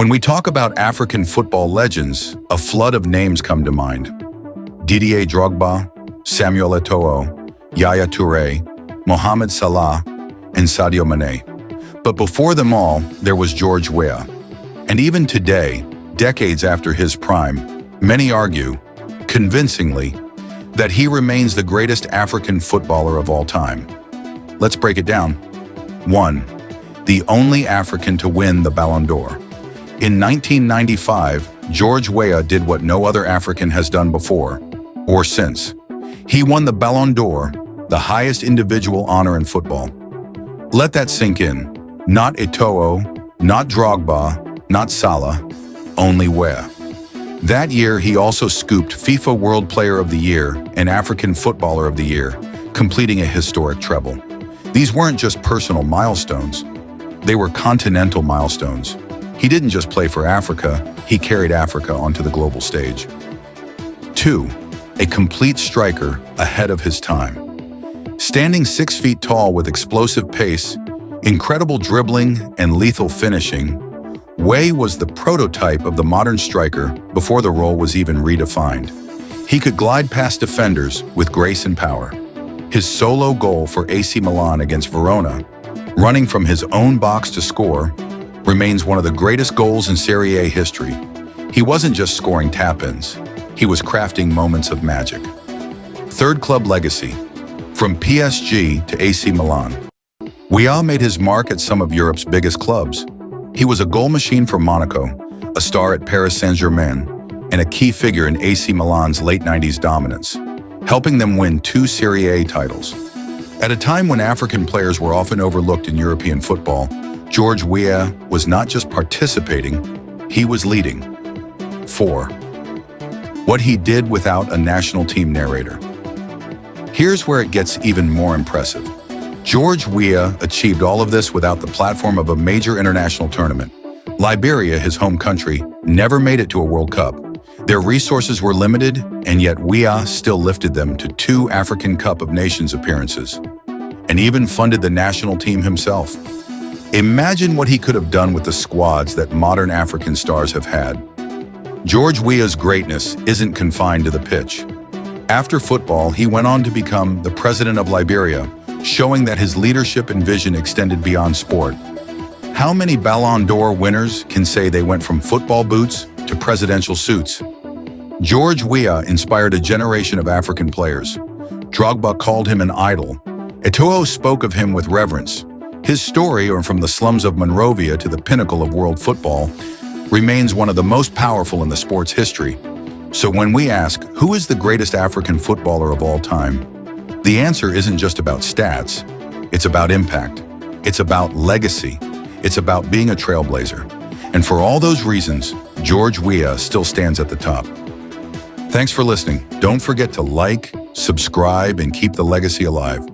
When we talk about African football legends, a flood of names come to mind. Didier Drogba, Samuel Eto'o, Yaya Touré, Mohamed Salah, and Sadio Mane. But before them all, there was George Weah. And even today, decades after his prime, many argue, convincingly, that he remains the greatest African footballer of all time. Let's break it down. 1. The only African to win the Ballon d'Or. In 1995, George Weah did what no other African has done before, or since. He won the Ballon d'Or, the highest individual honor in football. Let that sink in. Not Eto'o, not Drogba, not Salah, only Weah. That year, he also scooped FIFA World Player of the Year and African Footballer of the Year, completing a historic treble. These weren't just personal milestones. They were continental milestones. He didn't just play for Africa, he carried Africa onto the global stage. 2. A complete striker ahead of his time. Standing 6 feet tall with explosive pace, incredible dribbling, and lethal finishing, Weah was the prototype of the modern striker before the role was even redefined. He could glide past defenders with grace and power. His solo goal for AC Milan against Verona, running from his own box to score, remains one of the greatest goals in Serie A history. He wasn't just scoring tap-ins, he was crafting moments of magic. 3rd club legacy. From PSG to AC Milan. Weah made his mark at some of Europe's biggest clubs. He was a goal machine for Monaco, a star at Paris Saint-Germain, and a key figure in AC Milan's late 90s dominance, helping them win 2 Serie A titles. At a time when African players were often overlooked in European football, George Weah was not just participating, he was leading. 4. What he did without a national team narrator. Here's where it gets even more impressive. George Weah achieved all of this without the platform of a major international tournament. Liberia, his home country, never made it to a World Cup. Their resources were limited, and yet Weah still lifted them to 2 African Cup of Nations appearances, and even funded the national team himself. Imagine what he could have done with the squads that modern African stars have had. George Weah's greatness isn't confined to the pitch. After football, he went on to become the president of Liberia, showing that his leadership and vision extended beyond sport. How many Ballon d'Or winners can say they went from football boots to presidential suits? George Weah inspired a generation of African players. Drogba called him an idol. Eto'o spoke of him with reverence. His story, from the slums of Monrovia to the pinnacle of world football, remains one of the most powerful in the sport's history. So when we ask, who is the greatest African footballer of all time? The answer isn't just about stats. It's about impact. It's about legacy. It's about being a trailblazer. And for all those reasons, George Weah still stands at the top. Thanks for listening. Don't forget to like, subscribe, and keep the legacy alive.